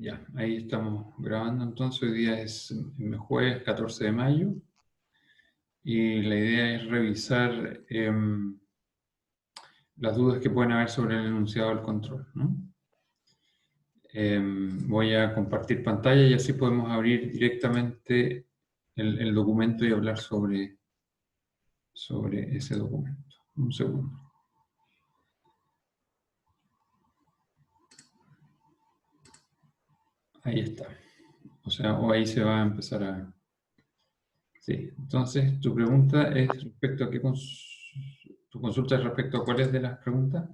Ya, ahí estamos grabando entonces. Hoy día es jueves 14 de mayo y la idea es revisar las dudas que pueden haber sobre el enunciado del control, ¿no? Voy a compartir pantalla y así podemos abrir directamente el documento y hablar sobre ese documento. Un segundo. Ahí está. O sea, o ahí se va a empezar a... Sí, entonces tu pregunta es respecto a qué tu consulta es respecto a cuáles de las preguntas.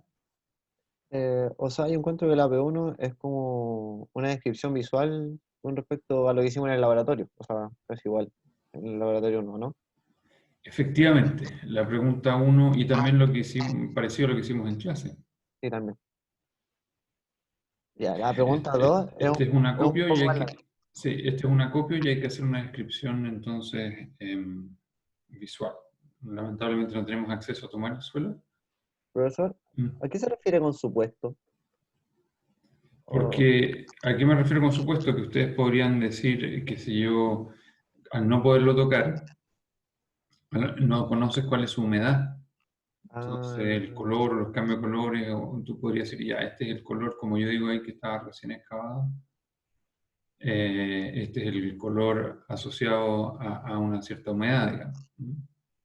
O sea, yo encuentro que la P1 es como una descripción visual con respecto a lo que hicimos en el laboratorio. O sea, es igual en el laboratorio 1, ¿no? Efectivamente, la pregunta 1 y también lo que hicimos, parecido a lo que hicimos en clase. Sí, también. Ya, la pregunta 2 Este es un es un acopio y poco hay más que, larga. sí, este es un acopio y hay que hacer una descripción entonces visual. Lamentablemente no tenemos acceso a tomar el suelo. Profesor, ¿a qué se refiere con supuesto? O- Porque, ¿a qué me refiero con supuesto? Que ustedes podrían decir que si yo, al no poderlo tocar, no conoces cuál es su humedad. Entonces, ah, el color, los cambios de colores, o tú podrías decir, ya, este es el color, como yo digo ahí, que estaba recién excavado. Este es el color asociado a una cierta humedad, digamos. ¿Mm?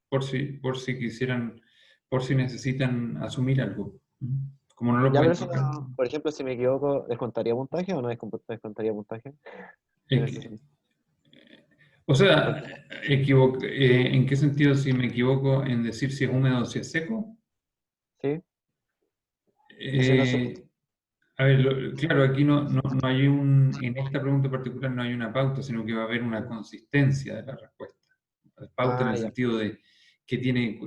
Por si quisieran, por si necesitan asumir algo. ¿Mm? Como no lo ya, pero pueden si tocar. no, por ejemplo, si me equivoco, ¿descontaría puntaje o no descontaría puntaje? En ese Eh, sentido. O sea, Porque, ¿en qué sentido si me equivoco en decir si es húmedo o si es seco? sí, haciendo su... Eh, A ver, claro, aquí no hay en esta pregunta en particular no hay una pauta, sino que va a haber una consistencia de la respuesta. Pauta en Ah, el ya. sentido de que tiene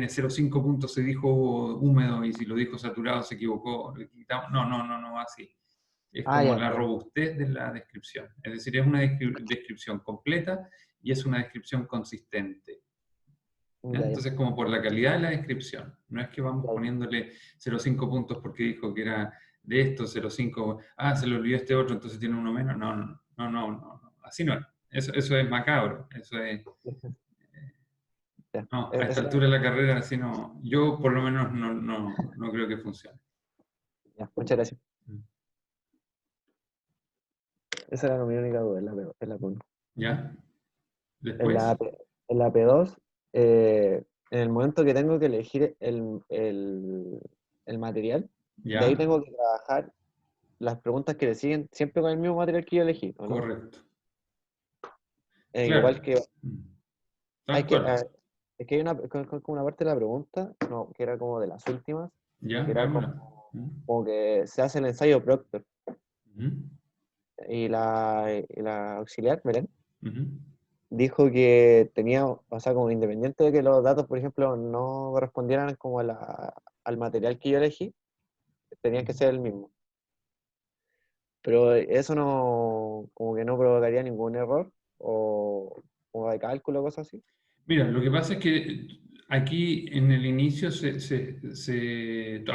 0,5 puntos, se dijo húmedo y si lo dijo saturado se equivocó. Le quitamos. No, así. Es Ah, como ya, la ya. robustez de la descripción. Es decir, es una descripción completa y es una descripción consistente. ¿Ya? Ya, ya. Entonces, como por la calidad de la descripción, no es que vamos Ya, poniéndole 0,5 puntos porque dijo que era de esto, 0,5, se le olvidó este otro, entonces tiene uno menos. No, así no es. Eso es macabro, eso es... ya. Ya. No, a esta Esa altura era, de la carrera, así no, yo por lo menos no creo que funcione. ya, muchas gracias. Esa era mi única duda en la P1. ¿Ya? En Después, la, en la P2, en el momento que tengo que elegir el material, de ahí ¿ya? tengo que trabajar las preguntas que le siguen siempre con el mismo material que yo elegí, ¿o no? Correcto. Igual Claro. que hay Tal que, cual. es que hay como una parte de la pregunta, no, que era como de las últimas, ¿Ya? que era Veámoslo. como que se hace el ensayo Proctor Ujú, y la auxiliar, Belén, ujú. dijo que tenía, o sea, como independiente de que los datos, por ejemplo, no correspondieran como al material que yo elegí, tenían que ser el mismo. Pero eso no, como que no provocaría ningún error o de cálculo o cosas así. Mira, lo que pasa es que aquí en el inicio a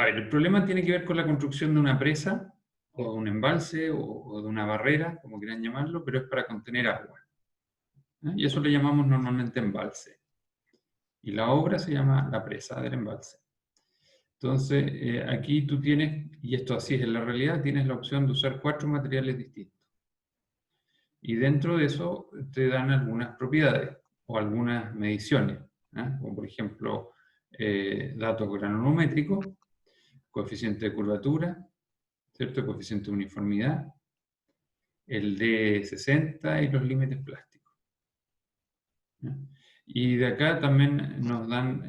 ver, el problema tiene que ver con la construcción de una presa Sí, o de un embalse o de una barrera, como quieran llamarlo, pero es para contener agua. ¿Eh? Y eso le llamamos normalmente embalse. Y la obra se llama la presa del embalse. Entonces, aquí tú tienes, y esto así es en la realidad, tienes la opción de usar 4 materiales distintos. Y dentro de eso te dan algunas propiedades o algunas mediciones, ¿eh? Como por ejemplo datos granulométricos, coeficiente de curvatura, ¿cierto? Coeficiente de uniformidad, el D60 y los límites plásticos. ¿Eh? Y de acá también nos dan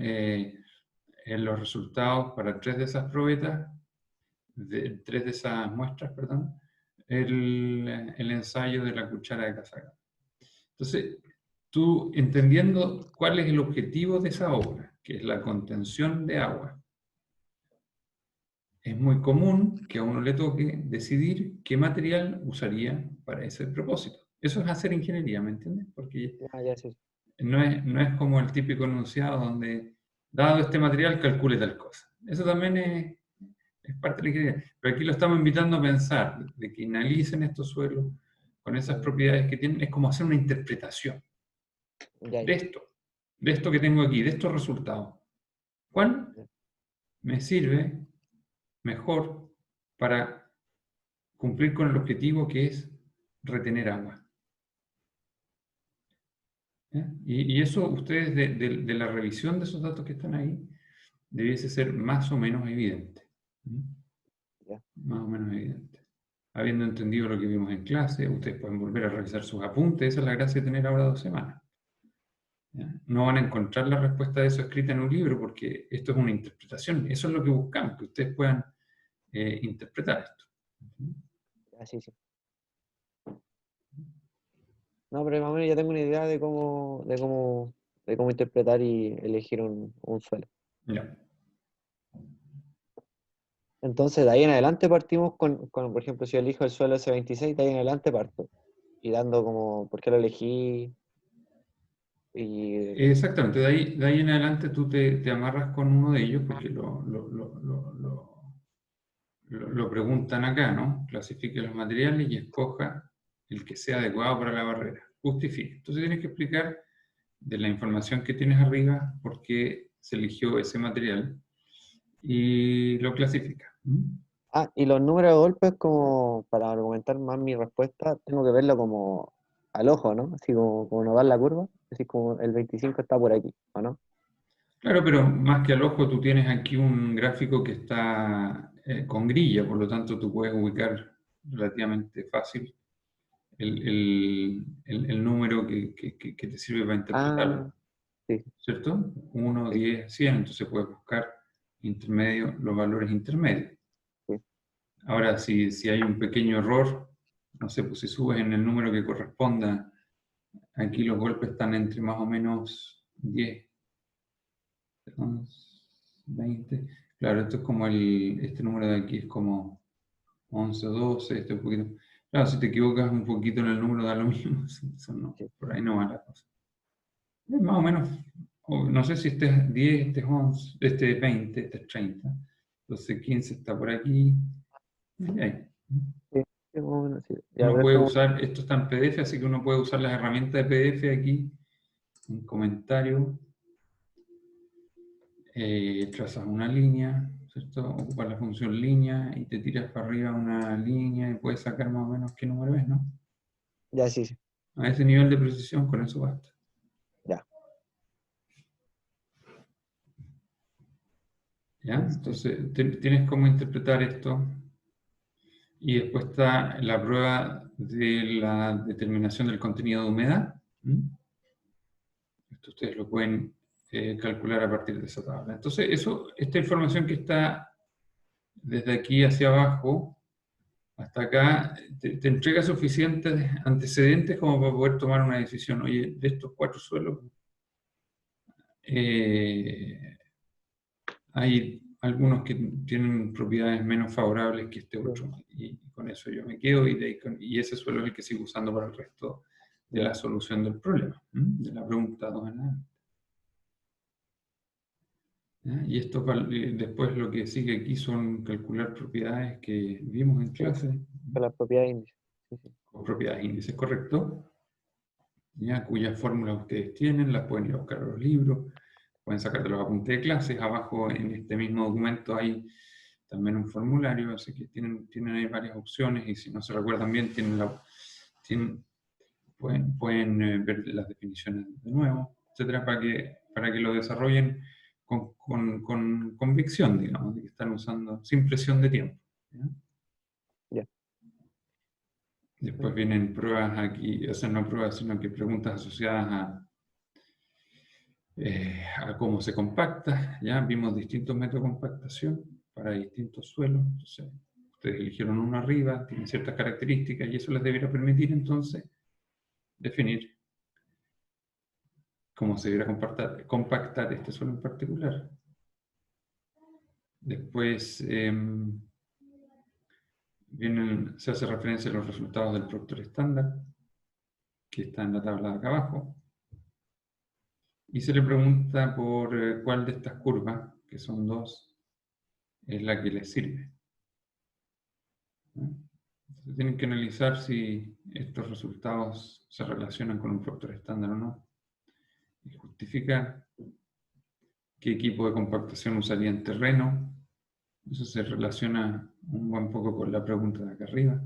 los resultados para 3 de esas probetas, 3 de esas muestras, perdón, el ensayo de la cuchara de casaca. Entonces, tú entendiendo cuál es el objetivo de esa obra, que es la contención de agua, es muy común que a uno le toque decidir qué material usaría para ese propósito. Eso es hacer ingeniería, ¿me entiendes? Porque ya, ya, sí. no es como el típico enunciado donde, dado este material, calcule tal cosa. Eso también es es parte de la ingeniería. Pero aquí lo estamos invitando a pensar, de que analicen estos suelos con esas propiedades que tienen, es como hacer una interpretación Ya, de esto que tengo aquí, de estos resultados. ¿Cuál ya. me sirve mejor para cumplir con el objetivo que es retener agua? ¿Ya? Y eso ustedes de la revisión de esos datos que están ahí, debiese ser más o menos evidente. ¿Mm? Ya. Más o menos evidente. Habiendo entendido lo que vimos en clase, ustedes pueden volver a revisar sus apuntes, esa es la gracia de tener ahora 2 semanas. ¿Ya? No van a encontrar la respuesta de eso escrita en un libro porque esto es una interpretación, eso es lo que buscamos, que ustedes puedan interpretar esto. Ya, sí, sí. No, pero más o menos ya tengo una idea de cómo interpretar y elegir un suelo. Ya. Entonces, de ahí en adelante partimos por ejemplo, si yo elijo el suelo S26, de ahí en adelante parto. Y dando como, ¿por qué lo elegí? Y, Exactamente, de ahí en adelante tú te amarras con uno de ellos porque lo preguntan acá, ¿no? Clasifique los materiales y escoja el que sea adecuado para la barrera. Justifique. Entonces tienes que explicar de la información que tienes arriba por qué se eligió ese material y lo clasifica. ¿Mm? y los números de golpes, como para argumentar más mi respuesta, tengo que verlo como al ojo, ¿no? Así como no dar la curva, así como el 25 está por aquí, ¿o no? Claro, pero más que al ojo, tú tienes aquí un gráfico que está con grilla, por lo tanto tú puedes ubicar relativamente fácil el número que te sirve para Ah, interpretarlo, sí, ¿cierto? 1, sí, 10, 100, entonces puedes buscar intermedio, los valores intermedios. sí. Ahora, si hay un pequeño error, no sé, pues si subes en el número que corresponda, aquí los golpes están entre más o menos 10, 11, 20. Claro, esto es como este número de aquí es como 11 o 12, este un poquito. Claro, si te equivocas un poquito en el número da lo mismo, eso no, Sí. por ahí no va la cosa. Es más o menos, no sé si este es 10, este es 11, este es 20, este es 30. Entonces 15 está por aquí. Y ahí. Sí, sí, más o menos, sí. Ya Uno ver puede cómo. usar, esto está en PDF, así que uno puede usar las herramientas de PDF aquí, un comentario, trazas una línea, ¿cierto? Ocupas la función línea y te tiras para arriba una línea y puedes sacar más o menos qué número es, ¿no? Ya, sí, sí. A ese nivel de precisión, con eso basta. Ya. ¿Ya? Este, Entonces, tienes cómo interpretar esto. Y después está la prueba de la determinación del contenido de humedad. ¿Mm? Esto ustedes lo pueden calcular a partir de esa tabla. Entonces, esta información que está desde aquí hacia abajo hasta acá, te entrega suficientes antecedentes como para poder tomar una decisión. Oye, de estos 4 suelos, eh, hay algunos que tienen propiedades menos favorables que este sí, otro. Y con eso yo me quedo y ese suelo es el que sigo usando para el resto de ya, la solución del problema, de la pregunta 2 en adelante. ¿Ya? Y esto después lo que sigue aquí son calcular propiedades que vimos en sí, clase, con las propiedades índice. Sí, sí. con propiedades índices correctos, ¿ya? Cuyas fórmulas ustedes tienen, las pueden ir a buscar a los libros, pueden sacar de los apuntes de clases. Abajo en este mismo documento hay también un formulario, así que tienen ahí varias opciones y si no se recuerdan bien, tienen- pueden ver las definiciones de nuevo, etcétera, para que lo desarrollen con convicción, digamos, de que están usando sin presión de tiempo. ¿Ya? Ya. Después vienen pruebas aquí, o sea, no pruebas, sino que preguntas asociadas a cómo se compacta. Ya vimos distintos métodos de compactación para distintos suelos. Entonces, ustedes eligieron uno arriba, tiene ciertas características y eso les debería permitir entonces definir cómo se debería compactar este suelo en particular. Después se hace referencia a los resultados del Proctor estándar, que está en la tabla de acá abajo. Y se le pregunta por cuál de estas curvas, que son dos, es la que les sirve. Se tienen que analizar si estos resultados se relacionan con un factor estándar o no. Y justificar qué equipo de compactación usaría en terreno. Eso se relaciona un buen poco con la pregunta de acá arriba.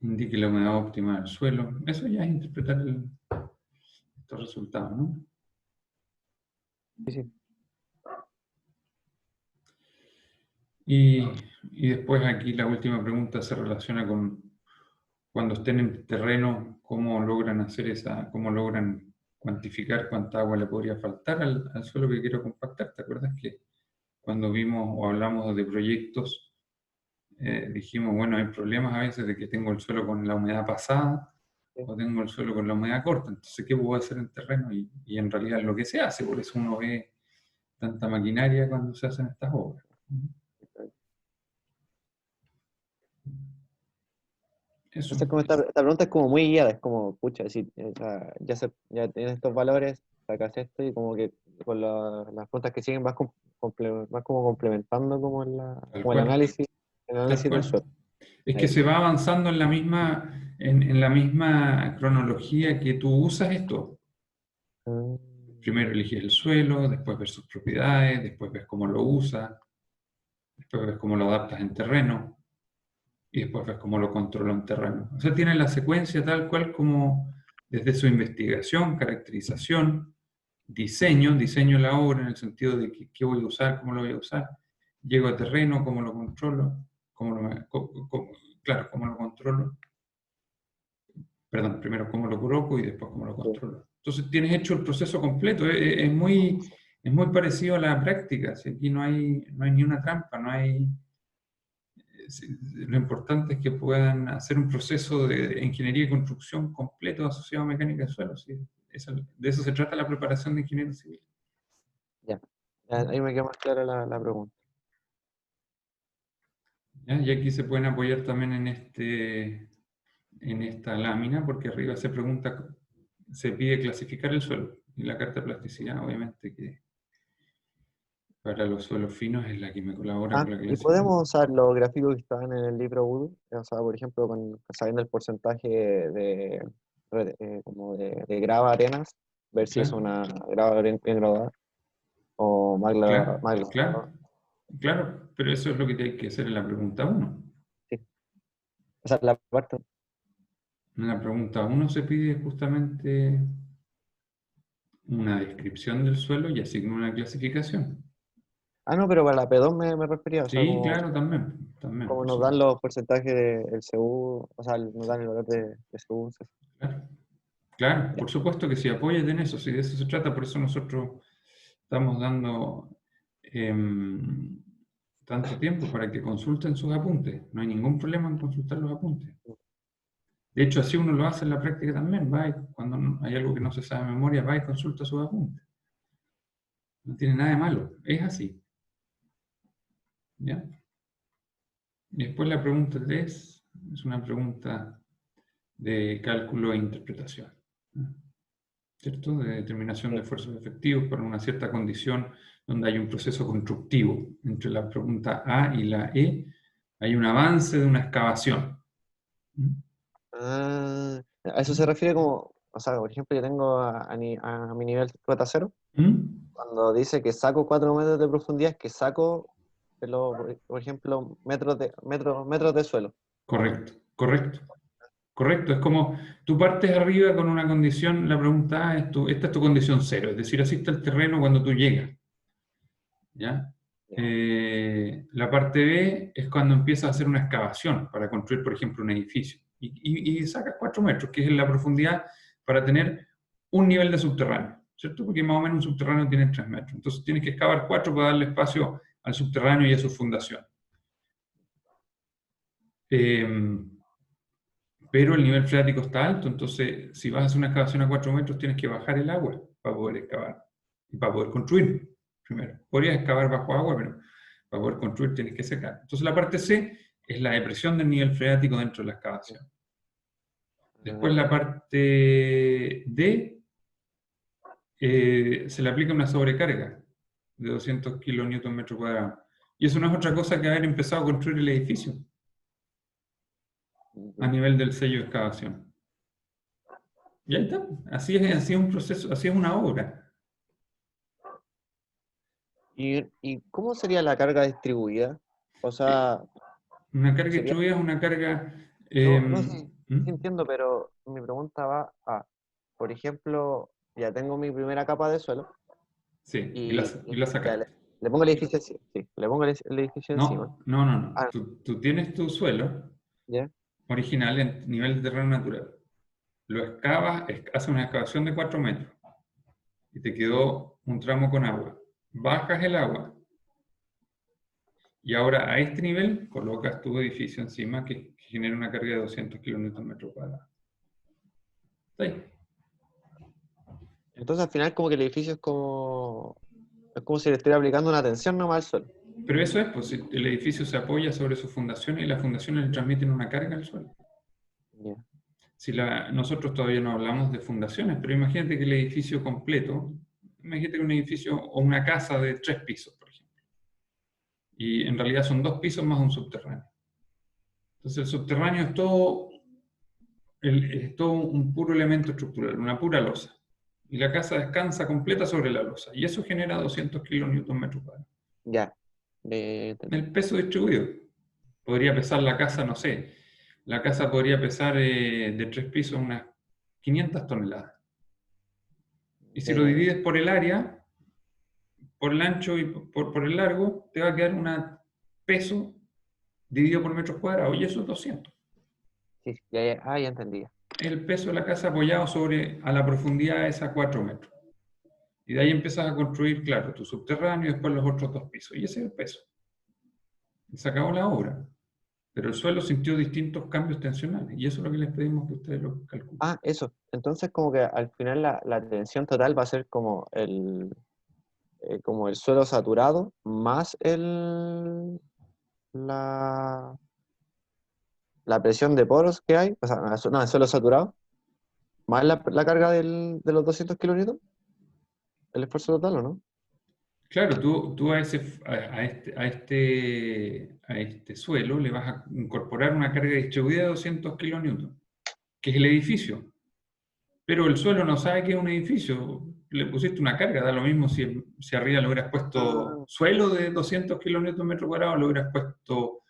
Indique la humedad óptima del suelo. Eso ya es interpretar estos resultados, ¿no? Sí, sí. Y después aquí la última pregunta se relaciona con cuando estén en terreno, cómo logran hacer cómo logran cuantificar cuánta agua le podría faltar al suelo que quiero compactar. ¿Te acuerdas que cuando vimos o hablamos de proyectos, dijimos, bueno, hay problemas a veces de que tengo el suelo con la humedad pasada Sí. o tengo el suelo con la humedad corta? Entonces, ¿qué puedo hacer en terreno? Y en realidad es lo que se hace, por eso uno ve tanta maquinaria cuando se hacen estas obras. Eso. Entonces, como esta pregunta es como muy guiada, es como, pucha, decir, o sea, ya tienes estos valores, sacas esto y como que con las preguntas que siguen vas como complementando como, Tal como cual, el tal análisis del cual. suelo. Es que Ahí, se va avanzando en la misma cronología que tú usas esto. mm, Primero eliges el suelo, después ves sus propiedades, después ves cómo lo usas, después ves cómo lo adaptas en terreno y después ves cómo lo controla en terreno. O sea, tiene la secuencia tal cual como desde su investigación, caracterización, diseño la obra en el sentido de qué voy a usar, cómo lo voy a usar, llego a terreno, cómo lo controlo, claro, cómo lo controlo, perdón, primero cómo lo coloco y después cómo lo sí, controlo. Entonces tienes hecho el proceso completo, es muy parecido a la práctica, si aquí no hay ni una trampa, no hay... Lo importante es que puedan hacer un proceso de ingeniería y construcción completo asociado a mecánica de suelo. ¿Sí? De eso se trata la preparación de ingeniero civil. ya. Ahí me queda más clara la pregunta. ¿Ya? Y aquí se pueden apoyar también en esta lámina, porque arriba se pregunta, se pide clasificar el suelo. Y la carta de plasticidad, obviamente, que para los suelos finos es la que me colabora con la ¿Y clasificación. podemos usar los gráficos que están en el libro Voodoo? O sea, por ejemplo, sabiendo el porcentaje como de grava arenas, ver si es Claro, una grava bien graduada o mal, claro, mal claro, graduada. claro, pero eso es lo que hay que hacer en la pregunta uno. Sí. O sea, la parte. En la pregunta uno se pide justamente una descripción del suelo y asigna una clasificación. Ah, no, pero para la P2 me refería, o sea, Sí, claro, también, como por nos dan supuesto. los porcentajes del CU, o sea, nos dan el valor de CU. Claro, claro, Ya. por supuesto que sí, apóyate en eso, si de eso se trata, por eso nosotros estamos dando tanto tiempo para que consulten sus apuntes. No hay ningún problema en consultar los apuntes. De hecho, así uno lo hace en la práctica también. Cuando hay algo que no se sabe de memoria, va y consulta sus apuntes. No tiene nada de malo, es así. ¿Ya? Y después la pregunta 3 es una pregunta de cálculo e interpretación, ¿no? ¿Cierto? De determinación de Sí. esfuerzos efectivos para una cierta condición donde hay un proceso constructivo. Entre la pregunta A y la E hay un avance de una excavación. Ah, a eso se refiere como, o sea, por ejemplo, yo tengo a mi nivel cota cero, ¿Mm? cuando dice que saco 4 metros de profundidad, es que saco, por ejemplo, metros de suelo, ¿o no? Correcto, correcto, correcto. Es como tú partes arriba con una condición, la pregunta A esta es tu condición cero, es decir, así está el terreno cuando tú llegas. ¿Ya? Ya. La parte B es cuando empiezas a hacer una excavación para construir, por ejemplo, un edificio. Y sacas 4 metros, que es la profundidad para tener un nivel de subterráneo, ¿cierto? Porque más o menos un subterráneo tiene 3 metros. Entonces tienes que excavar 4 para darle espacio al subterráneo y a su fundación. Eh, pero el nivel freático está alto, entonces si vas a hacer una excavación a 4 metros tienes que bajar el agua para poder excavar y para poder construir primero. Podrías excavar bajo agua, pero para poder construir tienes que secar. Entonces la parte C es la depresión del nivel freático dentro de la excavación. Ah, Después la ya. parte D se le aplica una sobrecarga de 200 kilonewton metro cuadrado. Y eso no es otra cosa que haber empezado a construir el edificio. a nivel del sello de excavación. Y ahí está. Así es un proceso, así es una obra. ¿Y cómo sería la carga distribuida? O Eh, sea, Una carga sería, distribuida es una carga... no sé, sí ¿Mm? entiendo, pero mi pregunta va a, por ejemplo, ya tengo mi primera capa de suelo Sí, y y la ya sacaste. le pongo el edificio encima, sí, le pongo el edificio encima. No, no, no, no. Ah, Tú tienes tu suelo ya, original en nivel de terreno natural. Lo excavas, haces una excavación de 4 metros y te quedó un tramo con agua. Bajas el agua y ahora a este nivel colocas tu edificio encima que genera una carga de 200 kilonewton metro cuadrado. Está ahí. entonces al final como que el edificio es como si le estuviera aplicando una tensión nomás al suelo. Pero eso es, pues el edificio se apoya sobre sus fundaciones y las fundaciones le transmiten una carga al suelo. Ya. Nosotros todavía no hablamos de fundaciones, pero imagínate que el edificio completo, imagínate que un edificio o una casa de 3 pisos, por ejemplo, y en realidad son 2 pisos más un subterráneo. Entonces el subterráneo es todo un puro elemento estructural, una pura losa. Y la casa descansa completa sobre la losa. Y eso genera 200 kilonewton metros cuadrados. Ya, entendí. El peso distribuido. Podría pesar la casa, no sé, la casa podría pesar de 3 pisos unas 500 toneladas. Y si lo divides por el área, por el ancho y por el largo, te va a quedar un peso dividido por metros cuadrados. Y eso es 200. Sí, ya entendí. El peso de la casa apoyado a la profundidad es a 4 metros. Y de ahí empiezas a construir, claro, tu subterráneo y después los otros 2 pisos. Y ese es el peso. Y se acabó la obra. Pero el suelo sintió distintos cambios tensionales. Y eso es lo que les pedimos que ustedes lo calculen. Ah, eso. Entonces como que al final la tensión total va a ser como el suelo saturado más la, la presión de poros que hay, o sea, no, el suelo saturado, más la carga de los 200 kilonewton, el esfuerzo total, ¿o no? Claro, tú a este suelo le vas a incorporar una carga distribuida de 200 kilonewton, que es el edificio. Pero el suelo no sabe que es un edificio. Le pusiste una carga, da lo mismo si arriba le hubieras puesto Ah, suelo de 200 kilonewton metro cuadrado, le hubieras puesto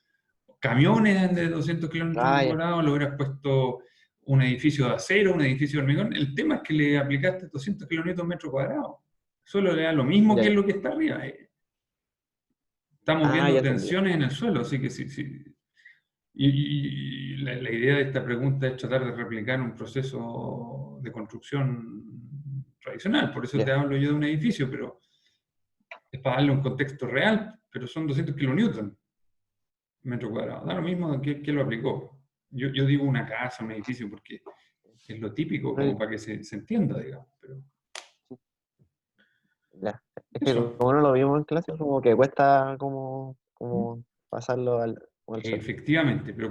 camiones de 200 kilómetros ah, metro ya, cuadrado, le hubieras puesto un edificio de acero, un edificio de hormigón. El tema es que le aplicaste 200 kilómetros metro cuadrado. Solo le da lo mismo ya, que es ya. lo que está arriba. Estamos Ah, ya viendo entendí. tensiones en el suelo, así que sí, sí. Y la idea de esta pregunta es tratar de replicar un proceso de construcción tradicional. Por eso te Ya, hablo yo de un edificio, pero es para darle un contexto real, pero son 200 kilonewton metro cuadrado. Da lo mismo que lo aplicó. Yo digo una casa, un edificio, porque es lo típico, como no, para que se entienda, digamos. Pero ya. Es que eso, como no lo vimos en clase, como que cuesta como pasarlo al suelo. efectivamente, pero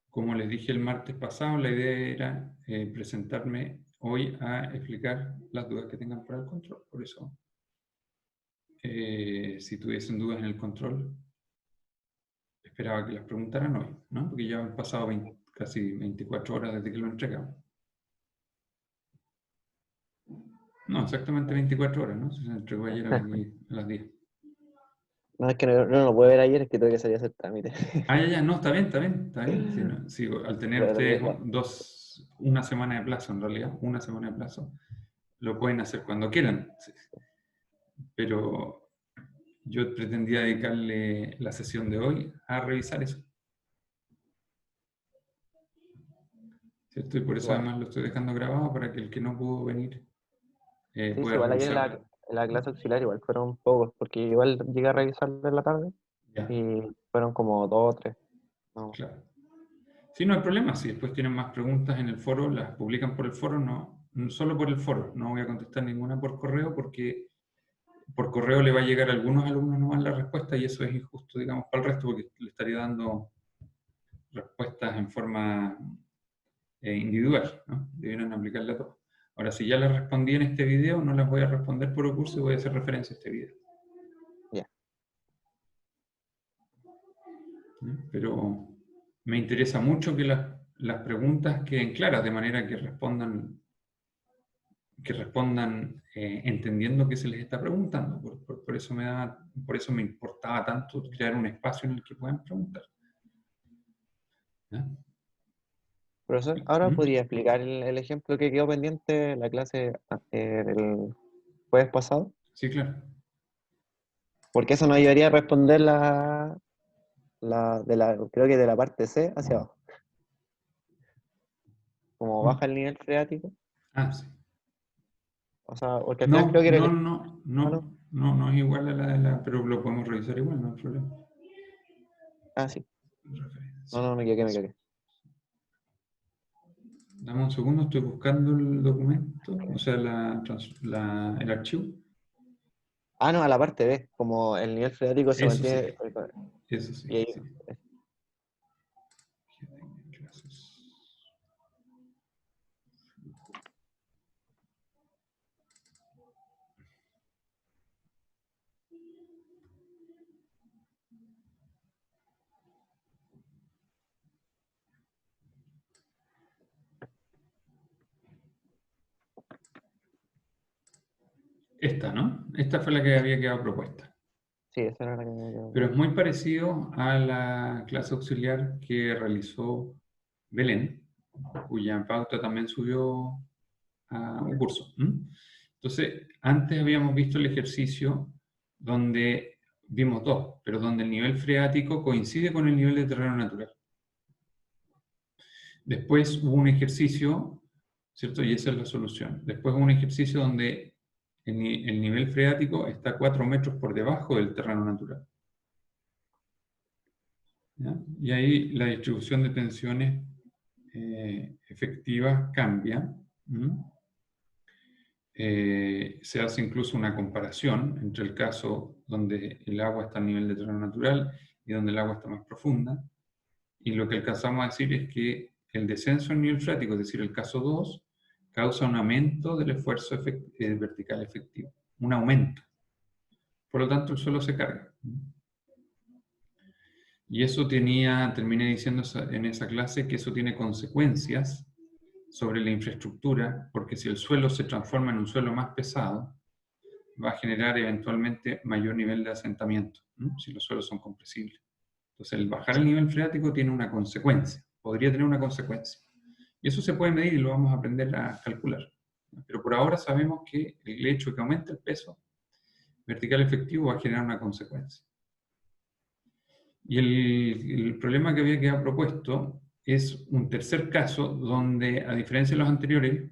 como les dije el martes pasado, la idea era presentarme hoy a explicar las dudas que tengan para el control. Por eso, si tuviesen dudas en el control, esperaba que las preguntaran hoy, ¿no? Porque ya han pasado casi 24 horas desde que lo entregamos. No, exactamente 24 horas, ¿no? Se entregó ayer a las 10. No, es que no lo pude ver ayer, es que tuve que salir a hacer trámite. Ah, ya, ya, no, está bien, está bien, está bien. Sí, sí, al tener Pero ustedes igual. una semana de plazo, en realidad, una semana de plazo, lo pueden hacer cuando quieran. Sí. Pero yo pretendía dedicarle la sesión de hoy a revisar eso, ¿cierto? Y por eso Igual. además lo estoy dejando grabado para que el que no pudo venir Sí, sí, pueda igual ayer revisarlo. en la clase auxiliar igual fueron pocos, porque igual llegué a revisarlo en la tarde Ya, y fueron como dos o tres. No. claro. Sí, no hay problema. Si después tienen más preguntas en el foro, las publican por el foro, no solo por el foro. No voy a contestar ninguna por correo porque por correo le va a llegar a algunos alumnos nomás la respuesta y eso es injusto, digamos, para el resto porque le estaría dando respuestas en forma individual, ¿no? Debieron aplicarla a todos. Ahora, si ya las respondí en este video, no las voy a responder por curso y voy a hacer referencia a este video. Ya. Pero me interesa mucho que las preguntas queden claras, de manera que respondan entendiendo qué se les está preguntando. Por eso me importaba tanto crear un espacio en el que puedan preguntar. ¿Ya? Profesor, ahora ¿Mm? podría explicar el ejemplo que quedó pendiente en la clase del jueves pasado, Sí, claro. porque eso nos ayudaría a responder creo que de la parte C hacia abajo, como ¿Mm? baja el nivel freático, Ah, sí. o sea, porque al final creo No, que era no, el... no, Ah, no. no es igual a pero lo podemos revisar igual, no hay problema. Ah, sí. No, Referencia. no, me equivoqué, me equivoqué. Dame un segundo, estoy buscando el documento, o sea, el archivo. Ah, no, a la parte B, como el nivel freático se Eso sí, mantiene... eso sí, Y ahí, sí. Clases. Esta, ¿no? Esta fue la que sí, había quedado propuesta. sí, esa era la que me quedó. Pero es muy parecido a la clase auxiliar que realizó Belén, cuya pauta también subió a un curso. Entonces, antes habíamos visto el ejercicio donde vimos dos, pero donde el nivel freático coincide con el nivel de terreno natural. Después hubo un ejercicio, ¿cierto? Y esa es la solución. Después hubo un ejercicio donde el nivel freático está 4 metros por debajo del terreno natural. ¿Ya? Y ahí la distribución de tensiones efectivas cambia. Se hace incluso una comparación entre el caso donde el agua está a nivel de terreno natural y donde el agua está más profunda. Y lo que alcanzamos a decir es que el descenso en nivel freático, es decir, el caso 2, causa un aumento del esfuerzo vertical efectivo. Un aumento. Por lo tanto, el suelo se carga. Y eso terminé diciendo en esa clase que eso tiene consecuencias sobre la infraestructura, porque si el suelo se transforma en un suelo más pesado, va a generar eventualmente mayor nivel de asentamiento, ¿no? Si los suelos son compresibles. Entonces, el bajar el nivel freático tiene una consecuencia, podría tener una consecuencia. Y eso se puede medir y lo vamos a aprender a calcular. Pero por ahora sabemos que el hecho de que aumente el peso vertical efectivo va a generar una consecuencia. Y el problema que había quedado propuesto es un tercer caso donde, a diferencia de los anteriores,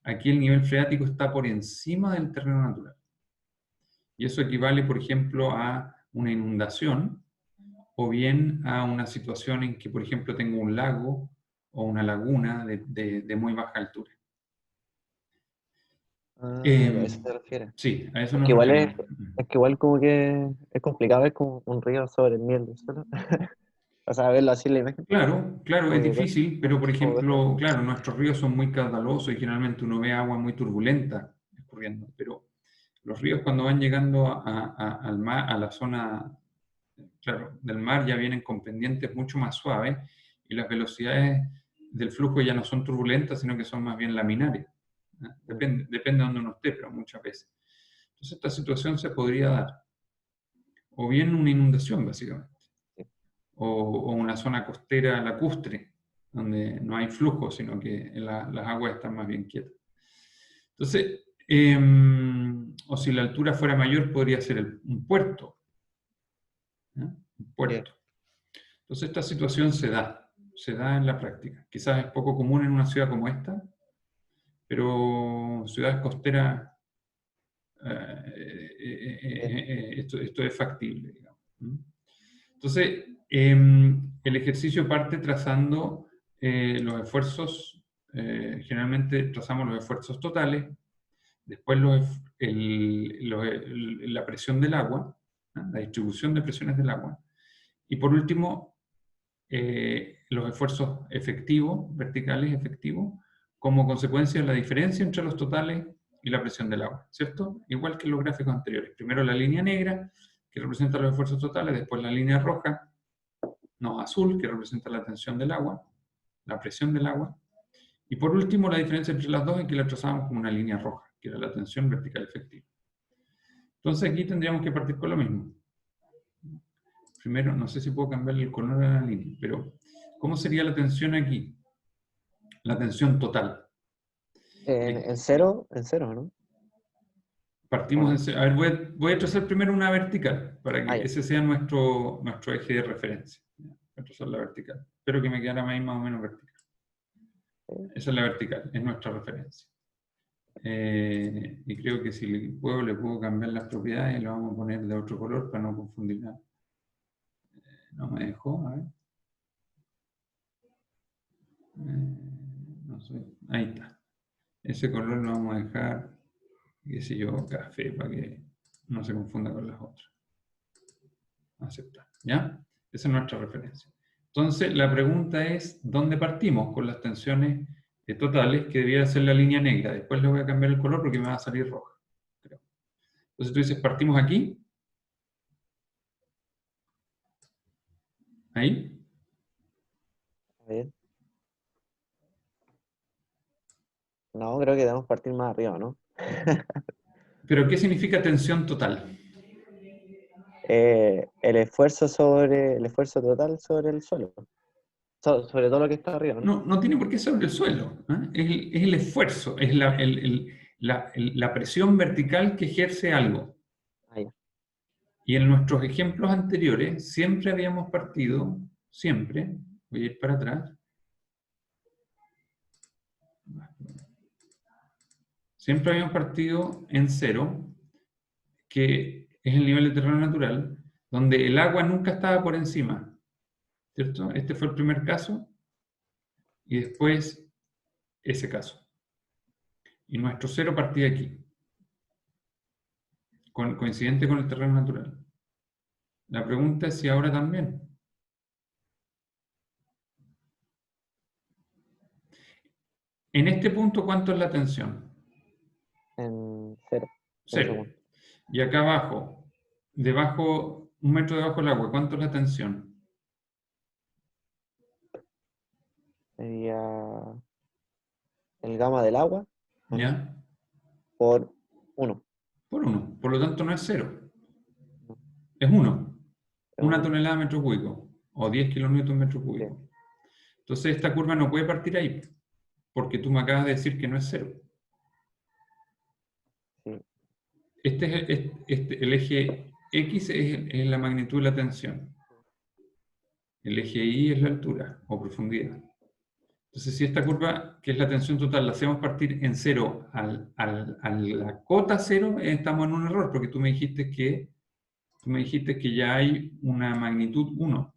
aquí el nivel freático está por encima del terreno natural. Y eso equivale, por ejemplo, a una inundación o bien a una situación en que, por ejemplo, tengo un lago o una laguna de muy baja altura. Ah, ya, a eso se refiere. Sí, a eso Es nos que igual referimos. es que igual como que es complicado, es como un río sobre el nivel del suelo. O sea, verlo así en la imagen, Claro, claro, es como que difícil, pero por como cuesta. ejemplo, claro, nuestros ríos son muy caudalosos y generalmente uno ve agua muy turbulenta escurriendo, pero los ríos cuando van llegando al mar, a la zona, claro, del mar ya vienen con pendientes mucho más suaves y las velocidades del flujo ya no son turbulentas, sino que son más bien laminares. ¿No? Depende de donde uno esté, pero muchas veces. Entonces esta situación se podría dar, o bien una inundación básicamente, o una zona costera lacustre, donde no hay flujo, sino que las aguas están más bien quietas. Entonces, o si la altura fuera mayor, podría ser un puerto. ¿No? Un Sí. puerto. Entonces, esta situación se da en la práctica. Quizás es poco común en una ciudad como esta, pero ciudades costeras, Sí. esto es factible, digamos. Entonces, el ejercicio parte trazando los esfuerzos, generalmente trazamos los esfuerzos totales, después la presión del agua, ¿no? La distribución de presiones del agua, y por último, los esfuerzos efectivos, verticales efectivos, como consecuencia de la diferencia entre los totales y la presión del agua, ¿cierto? Igual que en los gráficos anteriores. Primero la línea negra, que representa los esfuerzos totales, después la línea roja, no, azul, que representa la tensión del agua, la presión del agua. Y por último, la diferencia entre las dos es que la trazamos como una línea roja, que era la tensión vertical efectiva. Entonces aquí tendríamos que partir con lo mismo. Primero, no sé si puedo cambiar el color de la línea, pero ¿cómo sería la tensión aquí? La tensión total. En cero, ¿no? ¿O Partimos no? en cero. A ver, voy a trazar primero una vertical, para Ah, que ya. ese sea nuestro eje de referencia. Voy a trazar la vertical. Espero que me quedara ahí más o menos vertical. Esa es la vertical, es nuestra referencia. Y creo que si le puedo cambiar las propiedades, lo vamos a poner de otro color para no confundir nada. No me dejó, a ver. No sé, ahí está. Ese color lo vamos a dejar, qué sé yo, café, para que no se confunda con las otras. Aceptar, ¿ya? Esa es nuestra referencia. Entonces, la pregunta es, ¿dónde partimos con las tensiones totales? Que debiera ser la línea negra. Después le voy a cambiar el color porque me va a salir roja, creo. Entonces tú dices, partimos aquí. Ahí. A ver. No, creo que debemos partir más arriba, ¿no? Pero, ¿qué significa tensión total? El esfuerzo total sobre el suelo. Sobre todo lo que está arriba, ¿no? No, no tiene por qué ser el suelo. ¿Eh? Es el esfuerzo, es la presión vertical que ejerce algo. Ah, ya. Y en nuestros ejemplos anteriores siempre habíamos partido, siempre, voy a ir para atrás, siempre habíamos partido en cero, que es el nivel de terreno natural, donde el agua nunca estaba por encima, ¿cierto? Este fue el primer caso, y después ese caso. Y nuestro cero partía aquí, coincidente con el terreno natural. La pregunta es si ahora también. En este punto, ¿cuánto es la tensión? En cero, en ese Cero. punto. Y acá abajo, debajo, un metro debajo del agua, ¿cuánto es la tensión? Sería el gamma del agua, ¿o no? ¿Ya? Por 1. Por uno. Por lo tanto, no es cero. No, Es uno. es Una 1. tonelada metro cúbico. O 10 kilonewton metro Sí, cúbico. Entonces, esta curva no puede partir ahí. Porque tú me acabas de decir que no es cero. sí, El eje X es la magnitud de la tensión. El eje Y es la altura o profundidad. Entonces, si esta curva, que es la tensión total, la hacemos partir en cero a la cota cero, estamos en un error, porque tú me dijiste que ya hay una magnitud 1.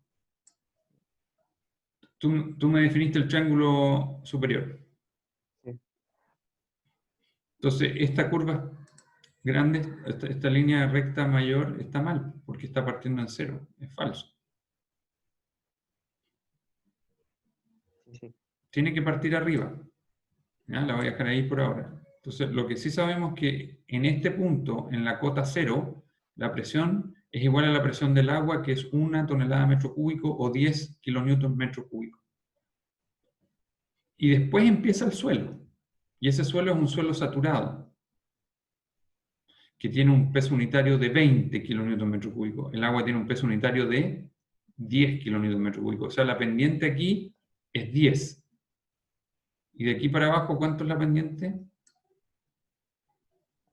Tú me definiste el triángulo superior. sí, Entonces, esta curva grande, esta línea recta mayor, está mal, porque está partiendo en cero. Es falso. sí, sí. Tiene que partir arriba. ¿Ya? La voy a dejar ahí por ahora. Entonces, lo que sí sabemos es que en este punto, en la cota cero, la presión es igual a la presión del agua, que es 1 tonelada metro cúbico o 10 kilonewton metro cúbico. Y después empieza el suelo. Y ese suelo es un suelo saturado, que tiene un peso unitario de 20 kilonewton metro cúbico. El agua tiene un peso unitario de 10 kilonewton metro cúbico. O sea, la pendiente aquí es 10. Y de aquí para abajo, ¿cuánto es la pendiente?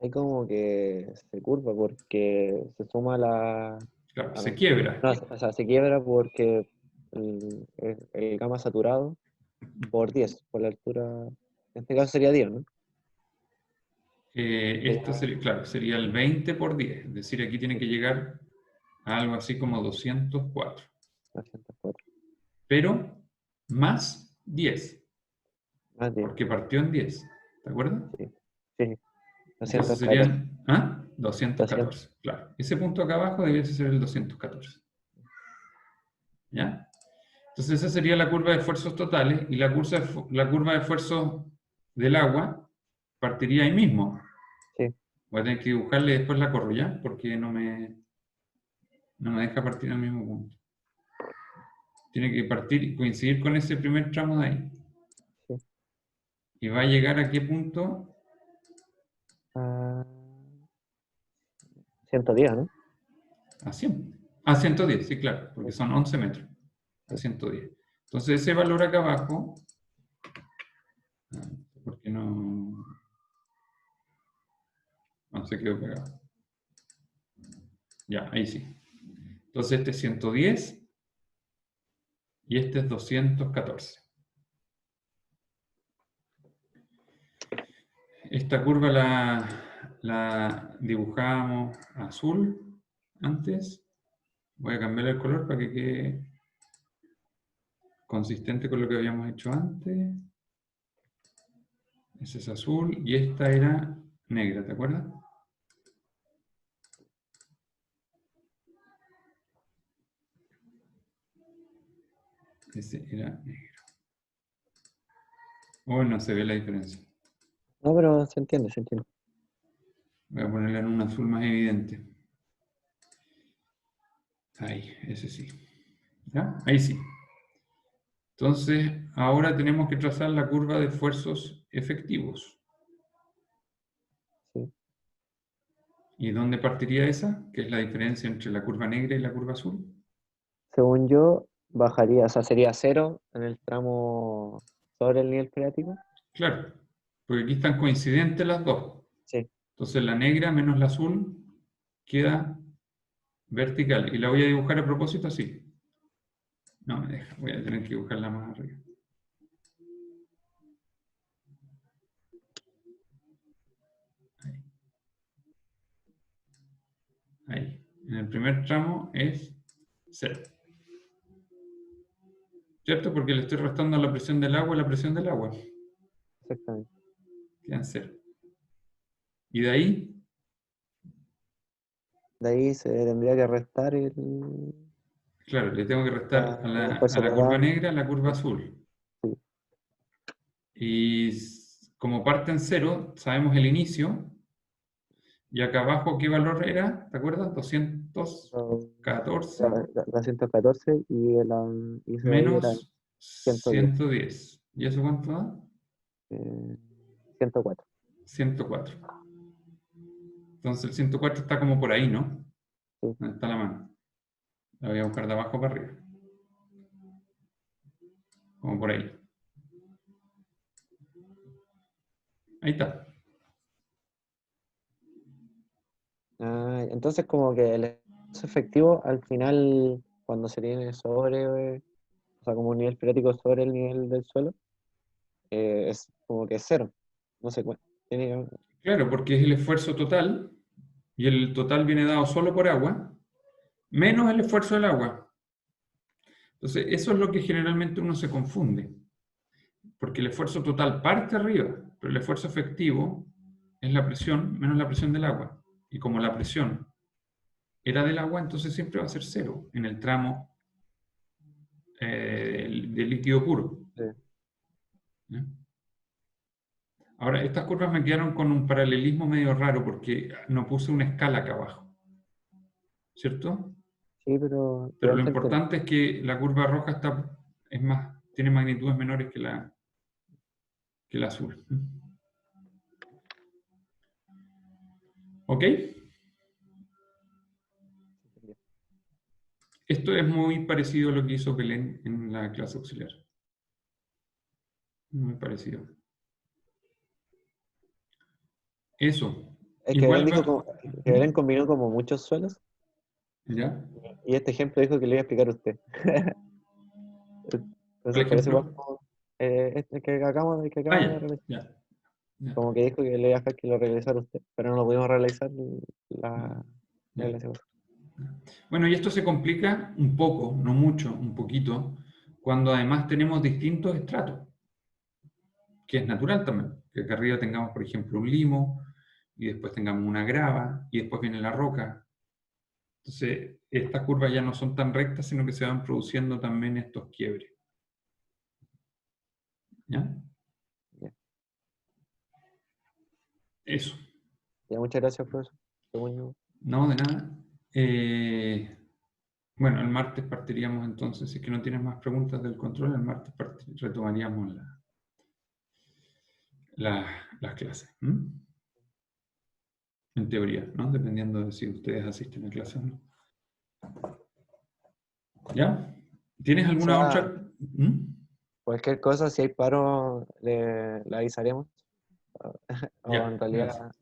Hay como que se curva porque se suma la... Claro, Ah, se no. quiebra. No, o sea, se quiebra porque el gamma saturado por 10, por la altura. En este caso sería 10, ¿no? Esto Sería sería, claro, sería el 20 por 10. Es decir, aquí tiene que llegar a algo así como 204. 204. Pero más 10, Más 10, porque partió en 10. ¿Te acuerdas? sí. Sí, sí. Entonces 214. serían, ¿ah? 200. 214, claro. Ese punto acá abajo debiese ser el 214. ¿Ya? Entonces esa sería la curva de esfuerzos totales y la curva de esfuerzos del agua partiría ahí mismo. Sí. Voy a tener que dibujarle después la corro, ¿ya? Porque no me deja partir al mismo punto. Tiene que partir y coincidir con ese primer tramo de ahí. Sí. ¿Y va a llegar a qué punto? Ah, 110, ¿no? A 100. A 110, sí, claro, porque Sí, son 11 metros. A sí. 110. Entonces ese valor acá abajo, porque no se quedó pegado. Ya, ahí sí. Entonces este es 110 y este es 214. Esta curva la dibujamos azul antes. Voy a cambiar el color para que quede consistente con lo que habíamos hecho antes. Ese es azul y esta era negra, ¿te acuerdas? Ese era negro. Hoy no se ve la diferencia. No, pero se entiende, se entiende. Voy a ponerla en un azul más evidente. Ahí, ese sí. ¿Ya? Ahí sí. Entonces, ahora tenemos que trazar la curva de esfuerzos efectivos. Sí. ¿Y dónde partiría esa? ¿Qué es la diferencia entre la curva negra y la curva azul? Según yo, bajaría, o sea, sería cero en el tramo sobre el nivel freático. Claro, porque aquí están coincidentes las dos. Sí. Entonces la negra menos la azul queda vertical. Y la voy a dibujar a propósito así. No me deja, voy a tener que dibujarla más arriba. Ahí. En el primer tramo es 0. ¿Cierto? Porque le estoy restando la presión del agua y la presión del agua. Exactamente. Quedan 0. Y de ahí, De ahí se tendría que restar claro, le tengo que restar a el a esfuerzo la curva total. negra la curva azul. Sí, Y como parte en 0, sabemos el inicio. Y acá abajo, ¿qué valor era? ¿Te acuerdas? son 214 214 y eso de ahí era menos 110, 110. ¿Y eso cuánto da? 104. 104. Entonces el 104 está como por ahí, ¿no? Sí. ¿Dónde está la mano? La voy a buscar de abajo para arriba. Como por ahí. Ahí está. Ah, entonces como que el esfuerzo efectivo al final, cuando se tiene sobre, o sea, como un nivel freático sobre el nivel del suelo, es como que es cero. No sé cuánto. Claro, porque es el esfuerzo total. Y el total viene dado solo por agua. Menos el esfuerzo del agua. Entonces, eso es lo que generalmente uno se confunde. Porque el esfuerzo total parte arriba, pero el esfuerzo efectivo es la presión menos la presión del agua. Y como la presión era del agua, entonces siempre va a ser cero en el tramo de líquido puro. Sí. ¿Ya? Ahora, estas curvas me quedaron con un paralelismo medio raro porque no puse una escala acá abajo, ¿cierto? Sí, pero Pero igual lo se entiende. importante es que la curva roja es más, tiene magnitudes menores que la azul. ¿Ok? Esto es muy parecido a lo que hizo Belén en la clase auxiliar. Muy parecido. Eso. Es que Belén Igual dijo va. como, que Belén combinó como muchos suelos ¿Ya? y este ejemplo dijo que le iba a explicar a usted. ¿Cuál Entonces por eso igual ejemplo? como, este que Ah, acabamos de ya. realizar, Ya. Ya. como que dijo que le iba a dejar que lo realizara usted, pero no lo pudimos realizar la, la Ya. clase pasada. Bueno, y esto se complica un poco, no mucho, un poquito, cuando además tenemos distintos estratos, que es natural también, que acá arriba tengamos, por ejemplo, un limo, y después tengamos una grava, y después viene la roca. Entonces, estas curvas ya no son tan rectas, sino que se van produciendo también estos quiebres. ¿Ya? Ya, Eso. ya, muchas gracias, profesor. Fue muy No, de nada. Eh, Bueno, el martes partiríamos entonces, si es que no tienes más preguntas del control, el martes retomaríamos las clases. En teoría, ¿no? Dependiendo de si ustedes asisten a clases o no. ¿Ya? ¿Tienes O alguna sea, otra? cualquier cosa, si hay paro, le avisaremos. O Ya, en me avisa. realidad,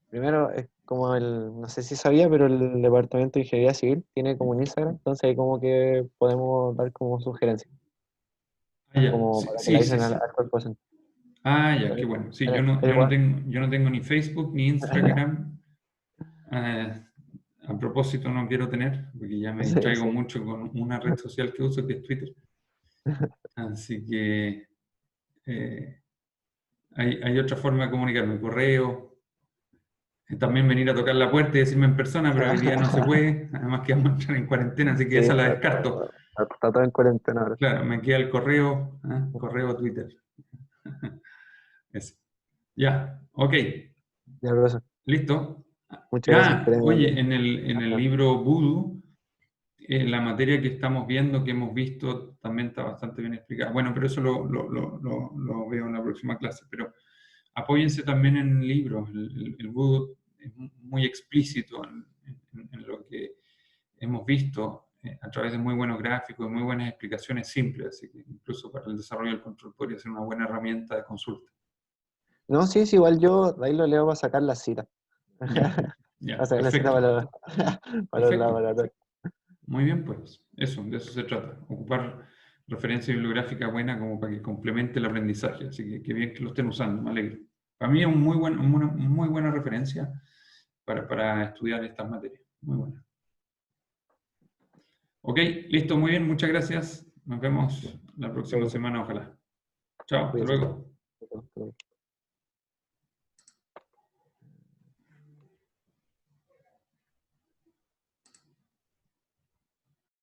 primero, es como no sé si sabía, pero el Departamento de Ingeniería Civil tiene como un Instagram, entonces ahí como que podemos dar como sugerencias, Ah, ya, como sí, para que le sí, sí, avisen al sí. cuerpo docente. Ah, ya, qué Pero, bueno. Sí, pero- pero yo no igual, tengo, yo no tengo ni Facebook ni Instagram. Eh, a propósito, no quiero tener, porque ya me sí, distraigo sí. mucho con una red social que uso, que es Twitter. Así que hay otra forma de comunicarme, correo. También venir a tocar la puerta y decirme en persona, pero hoy día no se puede. Además que vamos a entrar en cuarentena, así que Sí, esa la descarto. está todo en cuarentena ahora. Claro, me queda el correo, correo Twitter. Eso. Ya, ok, Ya, profesor. listo. Muchas gracias, que tenga buen día. Oye, en el libro Voodoo, la materia que estamos viendo, que hemos visto, también está bastante bien explicada. Bueno, pero eso lo veo en la próxima clase. Pero apóyense también en libros. El Voodoo es muy explícito en lo que hemos visto a través de muy buenos gráficos y muy buenas explicaciones simples. Así que incluso para el desarrollo del control podría ser una buena herramienta de consulta. No, sí, es igual yo, ahí lo leo para sacar la cita. Ya, Para ya, sacar la cita perfecto. para los Perfecto. laboratorios. Muy bien, pues eso, de eso se trata. Ocupar referencia bibliográfica buena como para que complemente el aprendizaje. Así que qué bien que lo estén usando, me alegro. Para mí es una muy buena referencia para estudiar estas materias. Muy buena. Ok, listo, muy bien, muchas gracias. Nos vemos la próxima Profesor, semana, ojalá. Chao, hasta cuídese. luego. Hasta luego.